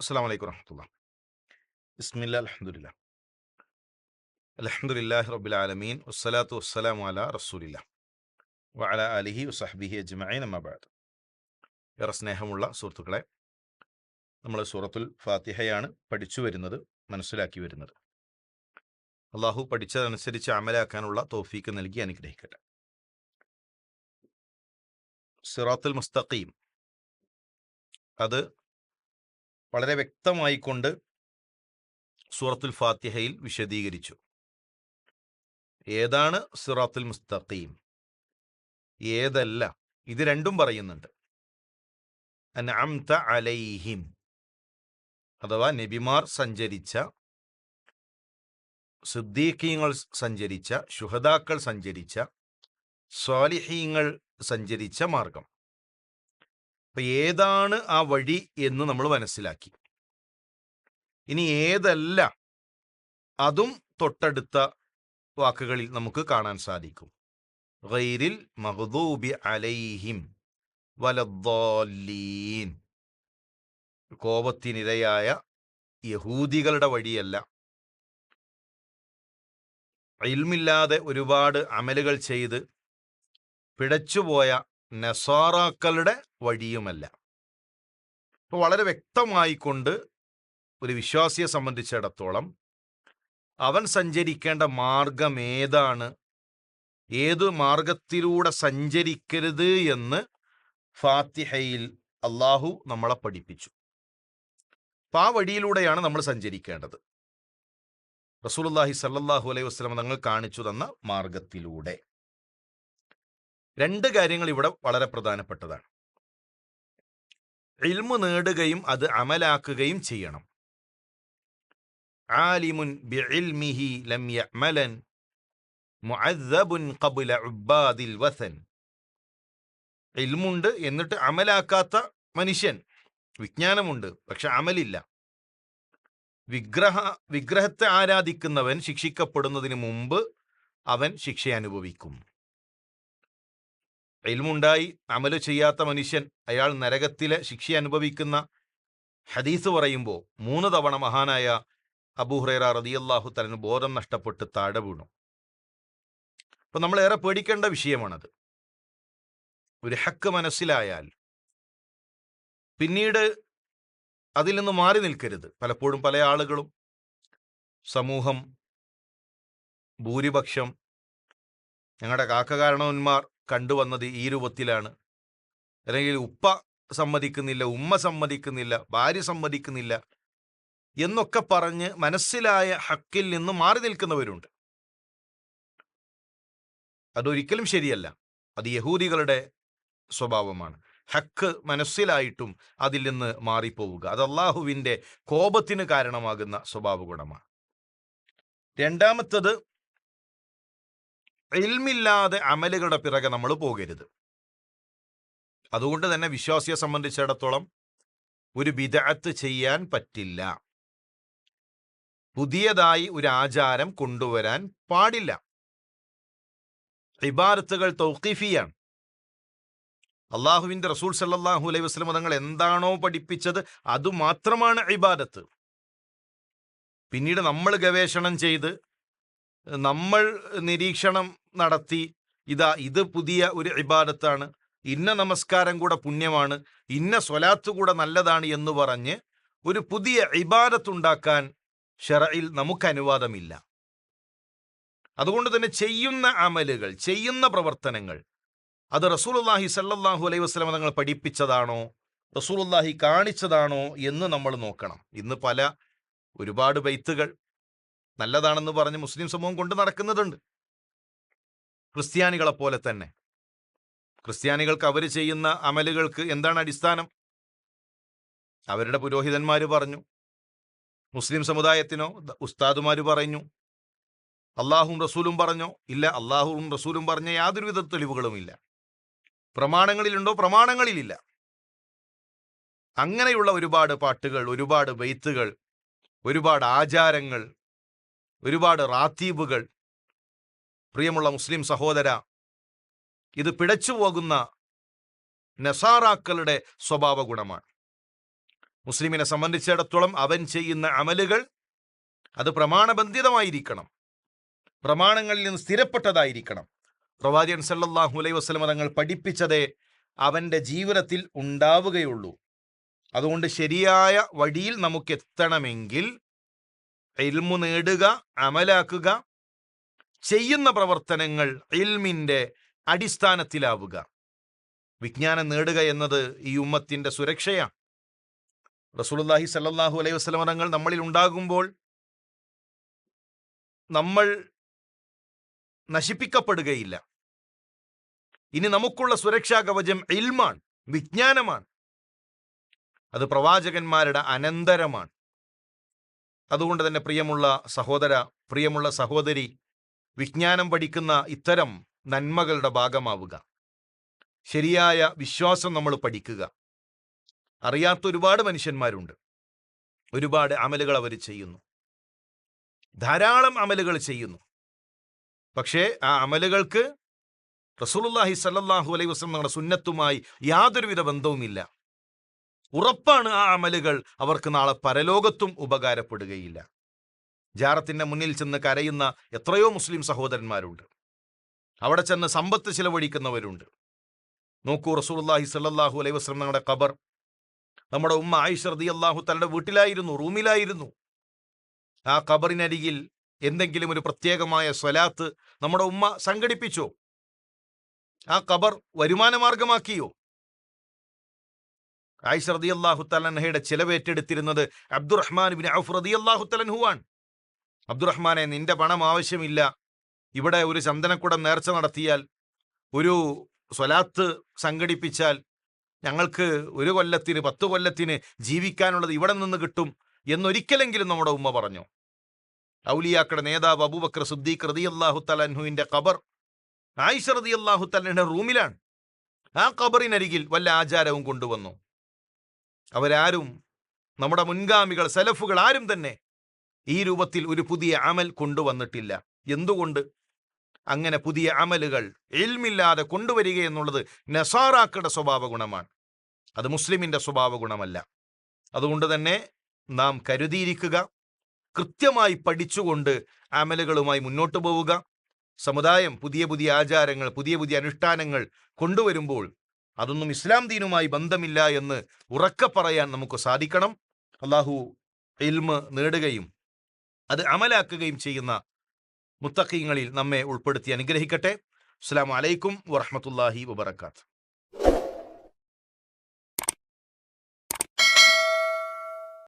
അസ്സലാമു അലൈക്കും വറഹ്മത്തുള്ളാഹി. ബിസ്മില്ലാ അൽഹംദുലില്ലാ. അൽഹംദുലില്ലാഹി റബ്ബിൽ ആലമീൻ വസ്സലാത്തു വസ്സലാമു അലാ റസൂലില്ലാ വഅലാ ആലിഹി വസഹ്ബിഹി അജ്മഈൻ അമ്മാ ബഅദ്. ഏറെ സ്നേഹമുള്ള സുഹൃത്തുക്കളെ, നമ്മൾ സൂറത്തുൽ ഫാത്തിഹയാണ് പഠിച്ചു വരുന്നത്, മനസ്സിലാക്കി വരുന്നത്. അള്ളാഹു പഠിച്ചതനുസരിച്ച് അമലാക്കാനുള്ള തൗഫീക്ക് നൽകി അനുഗ്രഹിക്കട്ടെ. സിറാത്തുൽ മുസ്തഖീം അത് വളരെ വ്യക്തമായിക്കൊണ്ട് സൂറത്തുൽ ഫാത്തിഹയിൽ വിശദീകരിച്ചു. ഏതാണ് സിറാത്തുൽ മുസ്തഖീം, ഏതല്ല, ഇത് രണ്ടും പറയുന്നുണ്ട്. അൻഅംത അലൈഹിം അഥവാ നബിമാർ സഞ്ചരിച്ച, സിദ്ദീഖീങ്ങൾ സഞ്ചരിച്ച, ശുഹദാക്കൾ സഞ്ചരിച്ച, സ്വാലിഹീങ്ങൾ സഞ്ചരിച്ച മാർഗം. അപ്പൊ ഏതാണ് ആ വഴി എന്ന് നമ്മൾ മനസ്സിലാക്കി. ഇനി ഏതല്ല, അതും തൊട്ടടുത്ത വാക്കുകളിൽ നമുക്ക് കാണാൻ സാധിക്കും. ഗൈരിൽ മഗ്ദൂബി അലൈഹിം വലദ്ദാല്ലീൻ, കോപത്തിനിരയായ യഹൂദികളുടെ വഴിയല്ല. ഇൽമില്ലാതെ ഒരുപാട് അമലുകൾ ചെയ്ത് പിഴച്ചുപോയ നസാറാക്കളുടെ വഴിയുമല്ല. അപ്പോൾ വളരെ വ്യക്തമായിക്കൊണ്ട് ഒരു വിശ്വാസിയെ സംബന്ധിച്ചിടത്തോളം അവൻ സഞ്ചരിക്കേണ്ട മാർഗം ഏതാണ്, ഏതു മാർഗത്തിലൂടെ സഞ്ചരിക്കരുത് എന്ന് ഫാത്തിഹയിൽ അള്ളാഹു നമ്മളെ പഠിപ്പിച്ചു. അപ്പം ആ വഴിയിലൂടെയാണ് നമ്മൾ സഞ്ചരിക്കേണ്ടത്. റസൂലുള്ളാഹി സ്വല്ലല്ലാഹു അലൈഹി വസല്ലം തങ്ങൾ കാണിച്ചു തന്ന മാർഗത്തിലൂടെ. രണ്ട് കാര്യങ്ങൾ ഇവിടെ വളരെ പ്രധാനപ്പെട്ടതാണ്. ഇൽമു നേടുകയും അത് അമലാക്കുകയും ചെയ്യണം. ആലിമുൻ ബിഇൽമിഹി ലം യഅമലൻ മുഅദ്ദബുൻ ഖബ്ല ഉബ്ബാദിൽ വസൻ. ഇൽമുണ്ട് എന്നിട്ട് അമലാക്കാത്ത മനുഷ്യൻ, വിജ്ഞാനമുണ്ട് പക്ഷെ അമലില്ല. വിഗ്രഹത്തെ ആരാധിക്കുന്നവൻ ശിക്ഷിക്കപ്പെടുന്നതിന് മുമ്പ് അവൻ ശിക്ഷ അനുഭവിക്കും. ഇൽമുണ്ടായി അമല് ചെയ്യാത്ത മനുഷ്യൻ, അയാൾ നരകത്തിലെ ശിക്ഷ അനുഭവിക്കുന്ന ഹദീസ് പറയുമ്പോൾ 3 തവണ മഹാനായ അബൂ ഹുറൈറ റളിയല്ലാഹു തആല ബോധം നഷ്ടപ്പെട്ട് താഴെ വീണു. അപ്പൊ നമ്മൾ ഏറെ പേടിക്കേണ്ട വിഷയമാണത്. ഒരു ഹക്ക് മനസ്സിലായാൽ പിന്നീട് അതിൽ നിന്ന് മാറി നിൽക്കരുത്. പലപ്പോഴും പല ആളുകളും, സമൂഹം, ഭൂരിപക്ഷം, ഞങ്ങളുടെ കാരണവന്മാർ കണ്ടുവന്നത് ഈ രൂപത്തിലാണ്, അല്ലെങ്കിൽ ഉപ്പ സമ്മതിക്കുന്നില്ല, ഉമ്മ സമ്മതിക്കുന്നില്ല, ഭാര്യ സമ്മതിക്കുന്നില്ല എന്നൊക്കെ പറഞ്ഞ് മനസ്സിലായ ഹക്കിൽ നിന്ന് മാറി നിൽക്കുന്നവരുണ്ട്. അതൊരിക്കലും ശരിയല്ല. അത് യഹൂദികളുടെ സ്വഭാവമാണ്. ഹക്ക് മനസ്സിലായിട്ടും അതിൽ നിന്ന് മാറിപ്പോവുക, അത് അള്ളാഹുവിൻ്റെ കോപത്തിന് കാരണമാകുന്ന സ്വഭാവ ഗുണമാണ്. രണ്ടാമത്തത്, ഇൽമില്ലാതെ അമലുകളുടെ പിറകെ നമ്മൾ പോകരുത്. അതുകൊണ്ട് തന്നെ വിശ്വാസിയെ സംബന്ധിച്ചിടത്തോളം ഒരു ബിദ്അത്ത് ചെയ്യാൻ പറ്റില്ല. പുതിയതായി ഒരു ആചാരം കൊണ്ടുവരാൻ പാടില്ല. ഇബാദത്തുകൾ തൗഖീഫിയാണ്. അള്ളാഹുവിൻ്റെ റസൂൽ സല്ലല്ലാഹു അലൈഹി വസല്ലം തങ്ങൾ എന്താണോ പഠിപ്പിച്ചത് അതുമാത്രമാണ് ഇബാദത്ത്. പിന്നീട് നമ്മൾ ഗവേഷണം ചെയ്ത്, നമ്മൾ നിരീക്ഷണം നടത്തി, ഇത് പുതിയ ഒരു ഇബാദത്താണ്, ഇന്ന നമസ്കാരം കൂടെ പുണ്യമാണ്, ഇന്ന സ്വലാത്ത് കൂടെ നല്ലതാണ് എന്ന് പറഞ്ഞ് ഒരു പുതിയ ഇബാദത്തുണ്ടാക്കാൻ ശറഇൽ നമുക്ക് അനുവാദമില്ല. അതുകൊണ്ട് തന്നെ ചെയ്യുന്ന അമലുകൾ, ചെയ്യുന്ന പ്രവർത്തനങ്ങൾ അത് റസൂലുള്ളാഹി സ്വല്ലല്ലാഹു അലൈഹി വസല്ലം തങ്ങൾ പഠിപ്പിച്ചതാണോ, റസൂലുള്ളാഹി കാണിച്ചതാണോ എന്ന് നമ്മൾ നോക്കണം. ഇന്ന് ഒരുപാട് ബൈത്തുകൾ നല്ലതാണെന്ന് പറഞ്ഞ് മുസ്ലിം സമൂഹം കൊണ്ട് നടക്കുന്നുണ്ട്. ക്രിസ്ത്യാനികളെ പോലെ തന്നെ. ക്രിസ്ത്യാനികൾക്ക് അവർ ചെയ്യുന്ന അമലുകൾക്ക് എന്താണ് അടിസ്ഥാനം? അവരുടെ പുരോഹിതന്മാർ പറഞ്ഞു. മുസ്ലിം സമുദായത്തിനോ ഉസ്താദുമാർ പറഞ്ഞു. അള്ളാഹും റസൂലും പറഞ്ഞോ? ഇല്ല. അള്ളാഹുവും റസൂലും പറഞ്ഞ യാതൊരുവിധ തെളിവുകളുമില്ല. പ്രമാണങ്ങളിലുണ്ടോ? പ്രമാണങ്ങളിലില്ല. അങ്ങനെയുള്ള ഒരുപാട് പാട്ടുകൾ, ഒരുപാട് ബൈത്തുകൾ, ഒരുപാട് ആചാരങ്ങൾ, ഒരുപാട് റാത്തീബുകൾ. പ്രിയമുള്ള മുസ്ലിം സഹോദര, ഇത് പിഴച്ചു പോകുന്ന നസാറാക്കളുടെ സ്വഭാവ ഗുണമാണ്. മുസ്ലിമിനെ സംബന്ധിച്ചിടത്തോളം അവൻ ചെയ്യുന്ന അമലുകൾ അത് പ്രമാണബന്ധിതമായിരിക്കണം, പ്രമാണങ്ങളിൽ നിന്ന് സ്ഥിരപ്പെട്ടതായിരിക്കണം. പ്രവാചകൻ സല്ലല്ലാഹു അലൈഹി വസല്ലം തങ്ങൾ പഠിപ്പിച്ചതേ അവൻ്റെ ജീവിതത്തിൽ ഉണ്ടാവുകയുള്ളൂ. അതുകൊണ്ട് ശരിയായ വഴിയിൽ നമുക്ക് എത്തണമെങ്കിൽ ഇൽമു നേടുക, അമലാക്കുക, ചെയ്യുന്ന പ്രവർത്തനങ്ങൾ ഇൽമിൻ്റെ അടിസ്ഥാനത്തിലാവുക. വിജ്ഞാനം നേടുക എന്നത് ഈ ഉമ്മത്തിൻ്റെ സുരക്ഷയാണ്. റസൂലുള്ളാഹി സല്ലല്ലാഹു അലൈഹി വസല്ലം തങ്ങൾ നമ്മളിൽ ഉണ്ടാകുമ്പോൾ നമ്മൾ നശിപ്പിക്കപ്പെടുകയില്ല. ഇനി നമുക്കുള്ള സുരക്ഷാ കവചം ഇൽമാണ്, വിജ്ഞാനമാണ്. അത് പ്രവാചകന്മാരുടെ അനന്തരമാണ്. അതുകൊണ്ട് തന്നെ പ്രിയമുള്ള സഹോദര, പ്രിയമുള്ള സഹോദരി, വിജ്ഞാനം പഠിക്കുന്ന ഇത്തരം നന്മകളുടെ ഭാഗമാവുക. ശരിയായ വിശ്വാസം നമ്മൾ പഠിക്കുക. അറിയാത്ത ഒരുപാട് മനുഷ്യന്മാരുണ്ട്. ഒരുപാട് അമലുകൾ അവർ ചെയ്യുന്നു, ധാരാളം അമലുകൾ ചെയ്യുന്നു. പക്ഷേ ആ അമലുകൾക്ക് റസൂലുള്ളാഹി സ്വല്ലല്ലാഹു അലൈഹി വസല്ലം നമ്മുടെ സുന്നത്തുമായി യാതൊരുവിധ ബന്ധവുമില്ല. ഉറപ്പാണ് ആ അമലുകൾ അവർക്ക് നാളെ പരലോകത്തും ഉപകാരപ്പെടുകയില്ല. ജാറത്തിൻ്റെ മുന്നിൽ ചെന്ന് കരയുന്ന എത്രയോ മുസ്ലിം സഹോദരന്മാരുണ്ട്. അവിടെ ചെന്ന് സമ്പത്ത് ചിലവഴിക്കുന്നവരുണ്ട്. നോക്കൂ, റസൂലുള്ളാഹി സ്വല്ലല്ലാഹു അലൈഹി വസല്ലം തങ്ങളുടെ ഖബർ നമ്മുടെ ഉമ്മ ആയിഷ റളിയല്ലാഹു തആലയുടെ വീട്ടിലായിരുന്നു, റൂമിലായിരുന്നു. ആ ഖബറിനരികിൽ എന്തെങ്കിലും ഒരു പ്രത്യേകമായ സ്വലാത്ത് നമ്മുടെ ഉമ്മ സംഘടിപ്പിച്ചോ? ആ ഖബർ വരുമാനമാർഗമാക്കിയോ? ആയിഷ റളിയല്ലാഹു തആല അൻഹയുടെ ചിലവേറ്റെടുത്തിരുന്നത് അബ്ദുറഹ്മാൻ ഇബ്നു ഔഫ് റളിയല്ലാഹു തആല അൻഹുവാണ്. അബ്ദുറഹ്മാനെ, നിന്റെ പണം ആവശ്യമില്ല. ഇവിടെ ഒരു ചന്ദനക്കുടം നേർച്ച നടത്തിയാൽ, ഒരു സ്വലാത്ത് സംഘടിപ്പിച്ചാൽ ഞങ്ങൾക്ക് 1 കൊല്ലത്തിന് 10 കൊല്ലത്തിന് ജീവിക്കാനുള്ളത് ഇവിടെ നിന്ന് കിട്ടും എന്നൊരിക്കലെങ്കിലും നമ്മുടെ ഉമ്മ പറഞ്ഞു? ഔലിയാക്കളുടെ നേതാവ് അബൂബക്കർ സിദ്ദീഖ് റളിയല്ലാഹു തആല അൻഹുവിന്റെ ഖബർ ആയിഷ റളിയല്ലാഹു തആലയുടെ റൂമിലാണ്. ആ ഖബറിനരികിൽ വല്ല ആചാരവും കൊണ്ടുവന്നു? അവരാരും, നമ്മുടെ മുൻഗാമികൾ സലഫുകൾ ആരും തന്നെ ഈ രൂപത്തിൽ ഒരു പുതിയ അമൽ കൊണ്ടുവന്നിട്ടില്ല. എന്തുകൊണ്ട്? അങ്ങനെ പുതിയ അമലുകൾ ഇൽമില്ലാതെ കൊണ്ടുവരിക എന്നുള്ളത് നസാറാക്കളുടെ സ്വഭാവ ഗുണമാണ്, അത് മുസ്ലിമിൻ്റെ സ്വഭാവ ഗുണമല്ല. അതുകൊണ്ട് തന്നെ നാം കരുതിയിരിക്കുക, കൃത്യമായി പഠിച്ചുകൊണ്ട് അമലുകളുമായി മുന്നോട്ട് പോവുക. സമുദായം പുതിയ പുതിയ ആചാരങ്ങൾ, പുതിയ പുതിയ അനുഷ്ഠാനങ്ങൾ കൊണ്ടുവരുമ്പോൾ അതൊന്നും ഇസ്ലാം ദീനുമായി ബന്ധമില്ല എന്ന് ഉറക്കെ പറയാൻ നമുക്ക് സാധിക്കണം. അള്ളാഹു ഇൽമ് നേടുകയും അത് അമലാക്കുകയും ചെയ്യുന്ന മുത്തഖീങ്ങളിൽ നമ്മെ ഉൾപ്പെടുത്തി അനുഗ്രഹിക്കട്ടെ. അസ്സലാമു അലൈക്കും വറഹ്മത്തുള്ളാഹി വബറകാതുഹു.